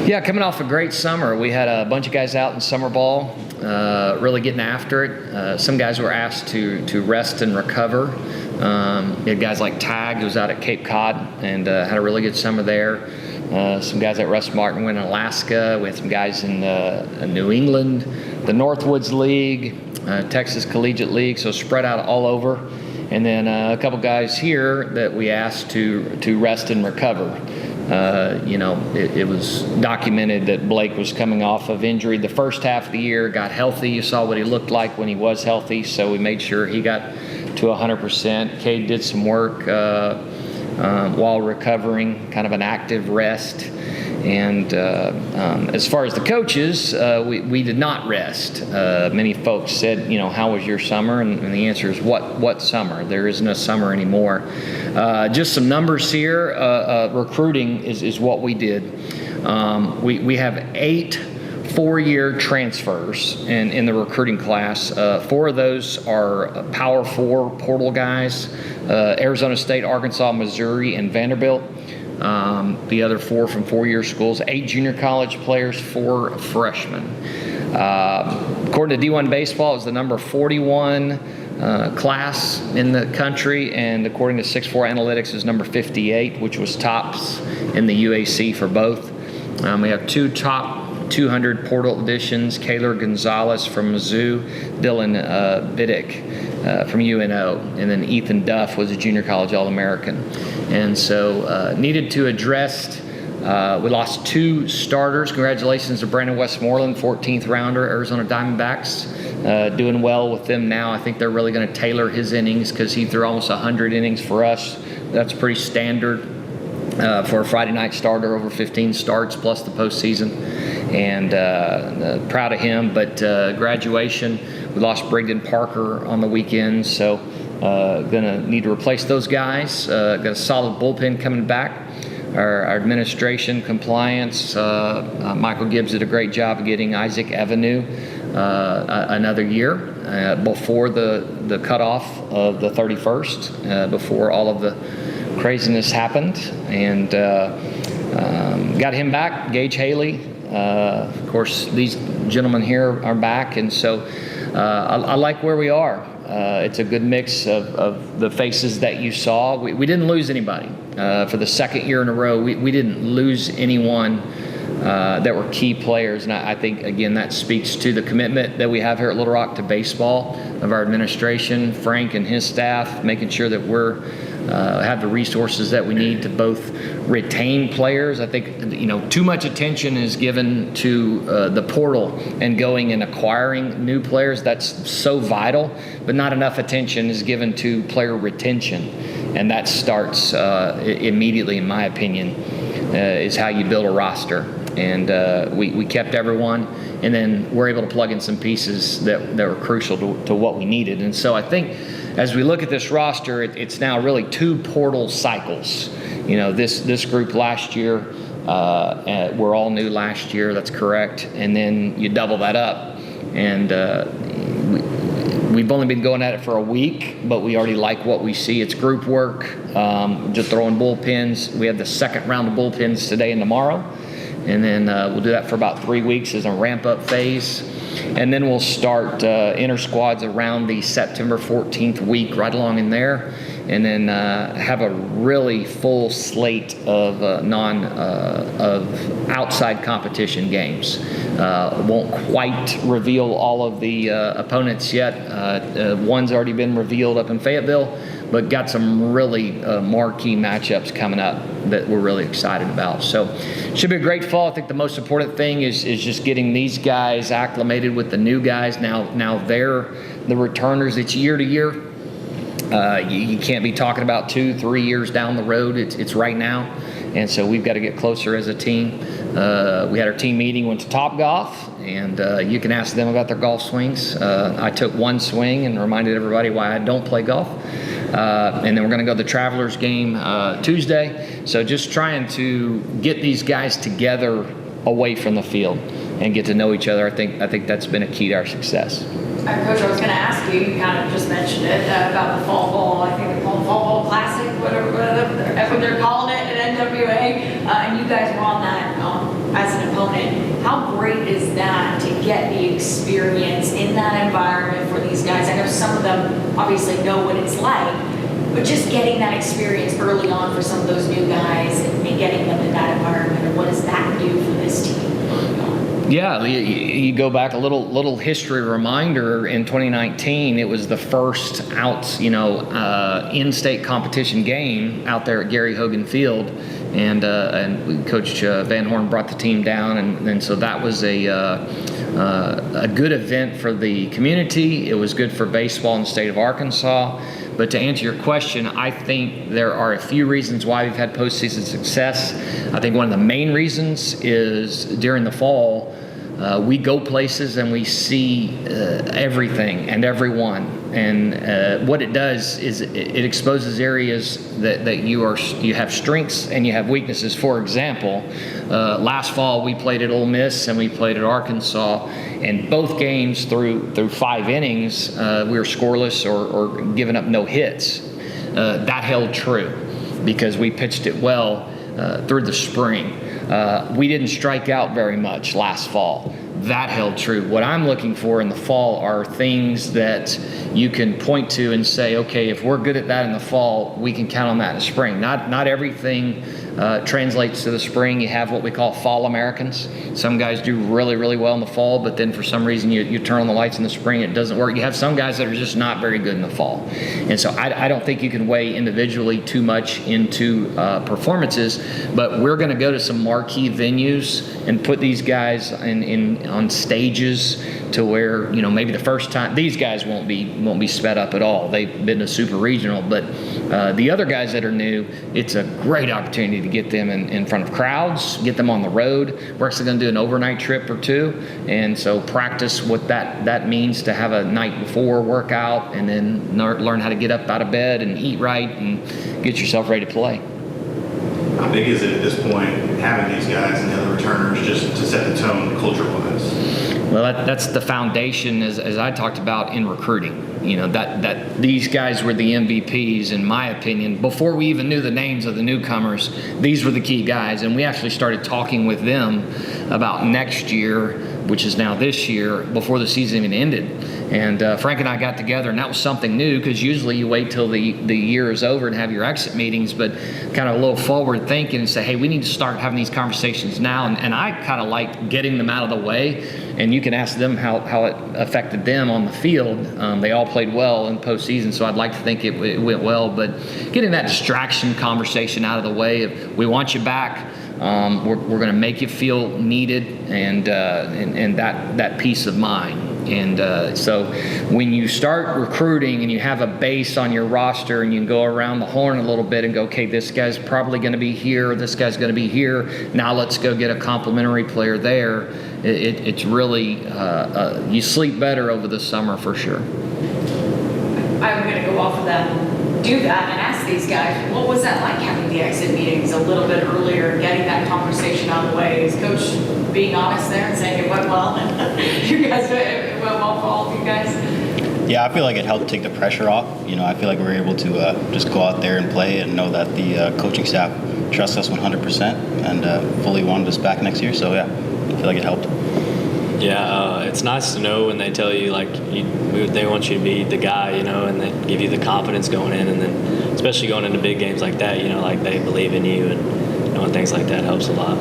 Yeah, coming off a great summer. We had a bunch of guys out in summer ball, really getting after it. Some guys were asked to rest and recover. We had guys like Tag, who was out at Cape Cod and had a really good summer there. Some guys at Russ Martin went in Alaska. We had some guys in New England, the Northwoods League, Texas Collegiate League, so spread out all over. And then a couple guys here that we asked to rest and recover. It was documented that Blake was coming off of injury the first half of the year, got healthy. You saw what he looked like when he was healthy, so we made sure he got to 100%. Cade did some work while recovering, kind of an active rest. And as far as the coaches, we did not rest. Many folks said, how was your summer? And the answer is, what summer? There isn't a summer anymore. Just some numbers here. Recruiting is what we did. We have 8 4-year transfers in the recruiting class. 4 of those are Power 4 portal guys, Arizona State, Arkansas, Missouri, and Vanderbilt. The other 4 from 4-year schools, 8 junior college players, 4 freshmen. According to D1 Baseball, it was the number 41 class in the country, and according to 6-4 Analytics, is number 58, which was tops in the UAC for both. We have 2 top 200 portal additions, Kaylor Gonzalez from Mizzou, Dylan Vidic from UNO, and then Ethan Duff was a junior college All-American. And so needed to address, we lost 2 starters. Congratulations to Brandon Westmoreland, 14th rounder, Arizona Diamondbacks. Doing well with them now. I think they're really going to tailor his innings because he threw almost 100 innings for us. That's pretty standard for a Friday night starter, over 15 starts plus the postseason. And proud of him, but graduation, we lost Brigden Parker on the weekend, so gonna need to replace those guys. Got a solid bullpen coming back. Our administration, compliance, Michael Gibbs did a great job of getting Isaac Avenue another year before the cutoff of the 31st, before all of the craziness happened, and got him back. Gage Haley. Of course, these gentlemen here are back, and so I like where we are. It's a good mix of the faces that you saw. We didn't lose anybody. For the second year in a row, we didn't lose anyone that were key players, and I think, again, that speaks to the commitment that we have here at Little Rock to baseball, of our administration, Frank and his staff, making sure that we're have the resources that we need to both retain players. I think too much attention is given to the portal and going and acquiring new players. That's so vital, but not enough attention is given to player retention, and that starts immediately, in my opinion, is how you build a roster. And we kept everyone, and then we're able to plug in some pieces that were crucial to what we needed. And so I think as we look at this roster, it's now really 2 portal cycles. This group last year, we're all new last year, that's correct. And then you double that up. And we've only been going at it for a week, but we already like what we see. It's group work, just throwing bullpens. We have the second round of bullpens today and tomorrow. And then we'll do that for about 3 weeks as a ramp-up phase. And then we'll start inter-squads around the September 14th week, right along in there. And then have a really full slate of of outside competition games. Won't quite reveal all of the opponents yet. One's already been revealed up in Fayetteville, but got some really marquee matchups coming up that we're really excited about. So should be a great fall. I think the most important thing is just getting these guys acclimated with the new guys. Now they're the returners. It's year to year. You can't be talking about 2-3 years down the road. It's right now. And so we've got to get closer as a team. We had our team meeting, went to Topgolf, and you can ask them about their golf swings. I took one swing and reminded everybody why I don't play golf. And then we're going to go to the Travelers game Tuesday. So just trying to get these guys together away from the field and get to know each other. I think that's been a key to our success. Coach, I was going to ask you, you kind of just mentioned it, about the fall ball. I think they call it Fall Ball Classic, whatever they're calling it at NWA. And you guys were on that as an opponent. opponent. How great is that to get the experience in that environment for these guys? I know some of them obviously know what it's like, but just getting that experience early on for some of those new guys and getting them in that environment, and what does that do for this team early on? Yeah, you go back a little history reminder. In 2019, it was the first in-state competition game out there at Gary Hogan Field, and Coach Van Horn brought the team down, and so that was a good event for the community. It was good for baseball in the state of Arkansas. But to answer your question, I think there are a few reasons why we've had postseason success. I think one of the main reasons is during the fall, we go places and we see everything and everyone. And what it does is it exposes areas that you have strengths and you have weaknesses. For example, last fall we played at Ole Miss and we played at Arkansas, and both games through 5 innings we were scoreless or giving up no hits. That held true because we pitched it well through the spring. We didn't strike out very much last fall. That held true. What I'm looking for in the fall are things that you can point to and say, okay, if we're good at that in the fall, we can count on that in the spring. Not everything translates to the spring. You have what we call fall Americans. Some guys do really, really well in the fall, but then for some reason you turn on the lights in the spring, it doesn't work. You have some guys that are just not very good in the fall. And so I don't think you can weigh individually too much into performances, but we're going to go to some marquee venues and put these guys on stages to where, maybe the first time these guys won't be sped up at all. They've been a super regional, but the other guys that are new, it's a great opportunity to get them in front of crowds, get them on the road. We're actually going to do an overnight trip or 2, and so practice what that means to have a night before workout, and then learn how to get up out of bed and eat right and get yourself ready to play. How big is it at this point having these guys and the other returners just to set the tone culture-wise? Well, that's the foundation, as I talked about in recruiting. That these guys were the MVPs, in my opinion. Before we even knew the names of the newcomers, these were the key guys. And we actually started talking with them about next year, which is now this year, before the season even ended. And Frank and I got together, and that was something new, because usually you wait till the year is over and have your exit meetings, but kind of a little forward thinking and say, hey, we need to start having these conversations now. And I kind of like getting them out of the way, and you can ask them how it affected them on the field. They all played well in postseason, so I'd like to think it went well, but getting that distraction conversation out of the way of, we want you back. We're going to make you feel needed, and that peace of mind. And so when you start recruiting and you have a base on your roster and you can go around the horn a little bit and go, okay, this guy's probably going to be here, this guy's going to be here, now let's go get a complimentary player there. It's really, you sleep better over the summer for sure. I'm going to go off of that, do that, and ask these guys, what was that like, having the exit meetings a little bit earlier and getting that conversation out of the way? Is Coach being honest there and saying it went well? You guys, it went well for all of you guys? Yeah, I feel like it helped take the pressure off. I feel like we were able to just go out there and play and know that the coaching staff trusts us 100% and fully wanted us back next year. So, yeah, I feel like it helped. Yeah, it's nice to know when they tell you, they want you to be the guy, and they give you the confidence going in, and then especially going into big games like that, they believe in you, and knowing things like that helps a lot.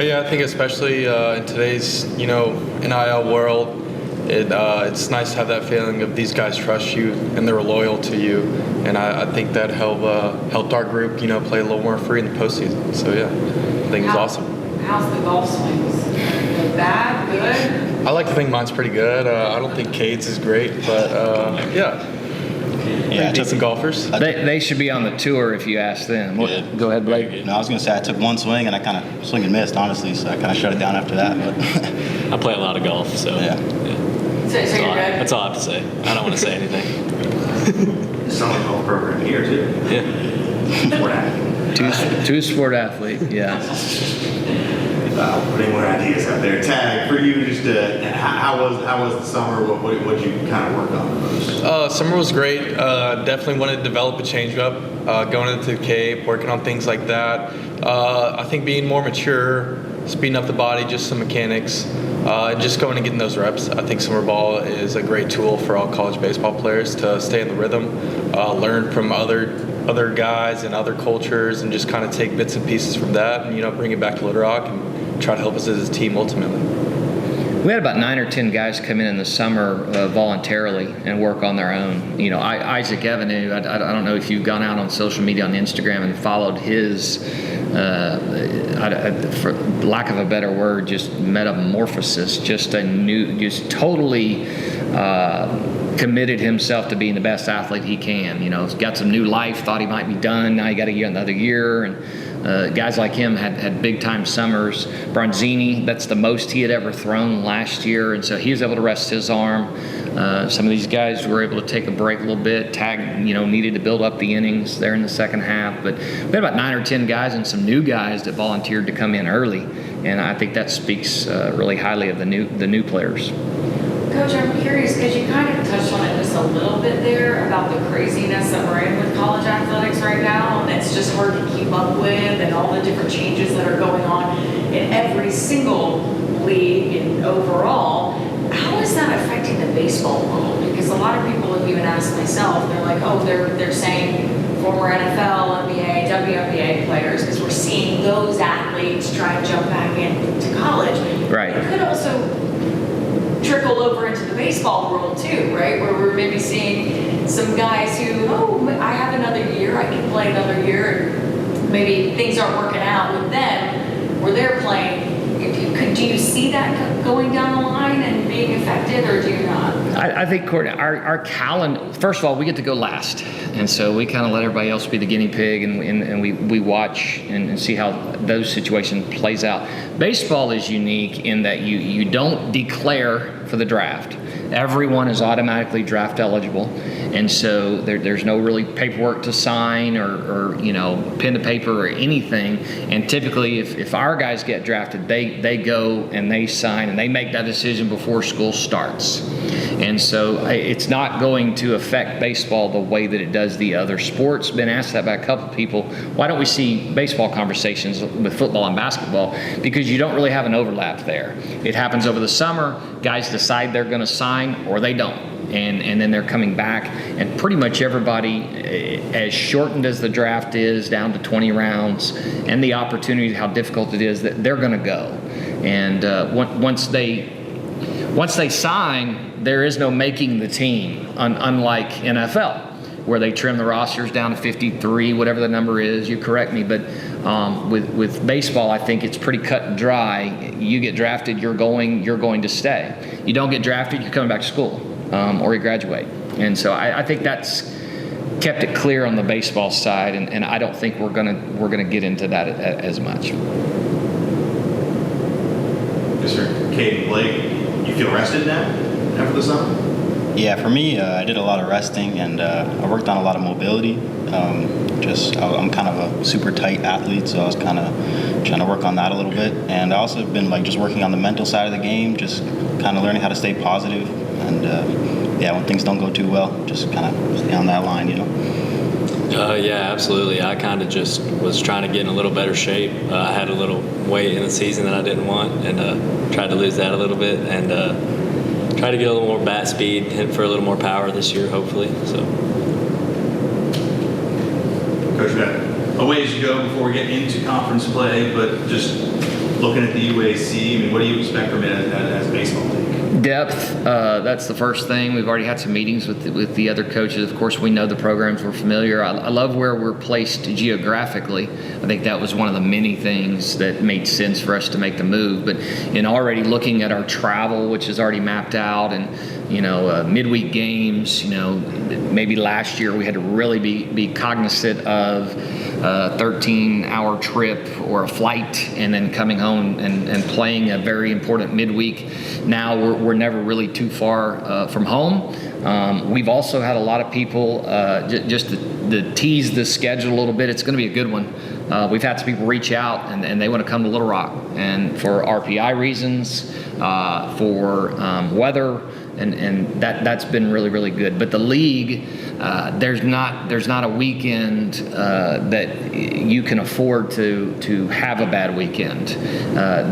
Yeah, I think especially in today's, NIL world, it's nice to have that feeling of these guys trust you and they're loyal to you, and I think that helped our group, play a little more free in the postseason. So yeah, I think it was awesome. How's the golf swings? Bad, good? I like to think mine's pretty good. I don't think Cade's is great, but yeah, decent golfers. They should be on the tour if you ask them. Yeah. Go ahead, Blake. No, I was going to say I took one swing and I kind of swing and missed, honestly, so I kind of shut it down after that. But I play a lot of golf, so yeah. So you're good? That's all I have to say. I don't want to say anything. Summer golf program here too. Yeah. Sport athlete. Two sport athlete, yeah. Putting more ideas out there. Tag, for you, just how was the summer? What did you kind of work on the most? Summer was great. Definitely wanted to develop a change up, going into the Cape, working on things like that. I think being more mature, speeding up the body, just some mechanics, and just going and getting those reps. I think summer ball is a great tool for all college baseball players to stay in the rhythm, learn from other guys and other cultures, and just kind of take bits and pieces from that and, bring it back to Little Rock and try to help us as a team ultimately. We had about 9 or 10 guys come in the summer voluntarily and work on their own. Isaac Evanue, I don't know if you've gone out on social media on Instagram and followed his, for lack of a better word, just metamorphosis, just totally committed himself to being the best athlete he can. He's got some new life, thought he might be done, now he got another year. And guys like him had big-time summers. Bronzini, that's the most he had ever thrown last year, and so he was able to rest his arm. Some of these guys were able to take a break a little bit. Tag, needed to build up the innings there in the second half. But we had about 9 or 10 guys and some new guys that volunteered to come in early, and I think that speaks really highly of the new players. Coach, I'm curious because you kind of touched on it just a little bit there about the craziness that we're in with college athletics right now, and it's just hard to keep up with, and all the different changes that are going on in every single league and overall. How is that affecting the baseball world? Because a lot of people have even asked myself, they're like, oh, they're saying former NFL, NBA, WNBA players, because we're seeing those athletes try and jump back into college. Right. It could also trickle over into the baseball world too, right? Where we're maybe seeing some guys who, I have another year, I can play another year, and maybe things aren't working out with them where they're playing. Do you see that going down the line and being affected, or do you not? I think, Courtney, our calendar, first of all, we get to go last. And so we kind of let everybody else be the guinea pig, and we watch and see how those situations plays out. Baseball is unique in that you don't declare for the draft. Everyone is automatically draft eligible, and so there's no really paperwork to sign or pen to paper or anything. And typically, if our guys get drafted, they go and they sign and they make that decision before school starts. And so it's not going to affect baseball the way that it does the other sports. Been asked that by a couple of people. Why don't we see baseball conversations with football and basketball? Because you don't really have an overlap there. It happens over the summer. Guys decide they're going to sign or they don't. And then they're coming back. And pretty much everybody, as shortened as the draft is, down to 20 rounds, and the opportunity, how difficult it is, that they're going to go. And once they sign, there is no making the team, unlike NFL, where they trim the rosters down to 53, whatever the number is. You correct me, but with baseball, I think it's pretty cut and dry. You get drafted, you're going to stay. You don't get drafted, you're coming back to school, or you graduate. And so I think that's kept it clear on the baseball side, and I don't think we're gonna get into that as much. Yes, sir. Caden, Blake, you feel rested now after the summer? Yeah, for me, I did a lot of resting, and I worked on a lot of mobility. I'm kind of a super tight athlete, so I was kind of trying to work on that a little bit. And I also have been just working on the mental side of the game, just kind of learning how to stay positive. And when things don't go too well, just kind of stay on that line, Yeah, absolutely. I kind of just was trying to get in a little better shape. I had a little weight in the season that I didn't want, and tried to lose that a little bit, and try to get a little more bat speed, hit for a little more power this year, hopefully. So, Coach, we got a ways to go before we get into conference play, but just looking at the UAC, what do you expect from it as a baseball team? Depth, that's the first thing. We've already had some meetings with the other coaches. Of course, we know the programs. We're familiar. I love where we're placed geographically. I think that was one of the many things that made sense for us to make the move. But in already looking at our travel, which is already mapped out, and midweek games, maybe last year we had to really be cognizant of a 13-hour trip or a flight and then coming home and playing a very important midweek. Now we're never really too far from home. We've also had a lot of people just to tease the schedule a little bit. It's going to be a good one. We've had some people reach out and they want to come to Little Rock, and for RPI reasons, for weather, and that's been really, really good. But the league, there's not a weekend that you can afford to have a bad weekend.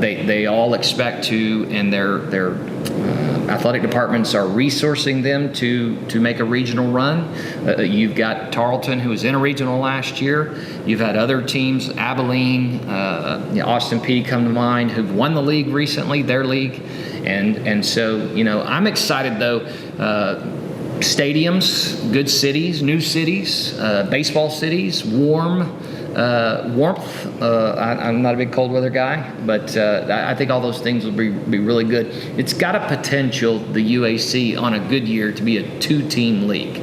They all expect to, and their athletic departments are resourcing them to make a regional run. You've got Tarleton, who was in a regional last year. You've had other teams, Abilene, Austin Peay come to mind, who've won the league recently, their league. And so, I'm excited though. Stadiums, good cities, new cities, baseball cities, warmth. I'm not a big cold weather guy, but I think all those things will be really good. It's got a potential, the UAC, on a good year to be a 2-team league.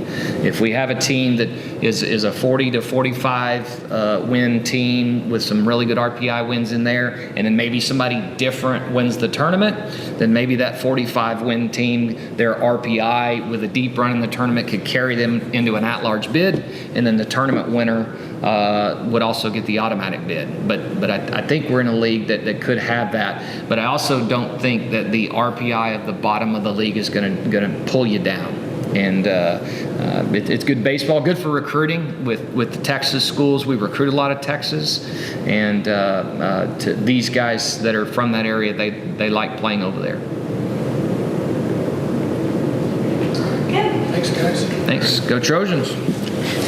If we have a team that is a 40 to 45 win team with some really good RPI wins in there, and then maybe somebody different wins the tournament, then maybe that 45 win team, their RPI with a deep run in the tournament could carry them into an at-large bid, and then the tournament winner would also get the automatic bid. But I think we're in a league that could have that. But I also don't think that the RPI of the bottom of the league is going to pull you down. And it's good baseball, good for recruiting with the Texas schools. We recruit a lot of Texas, and to these guys that are from that area, they like playing over there. Good. Thanks, guys. Thanks. Go Trojans.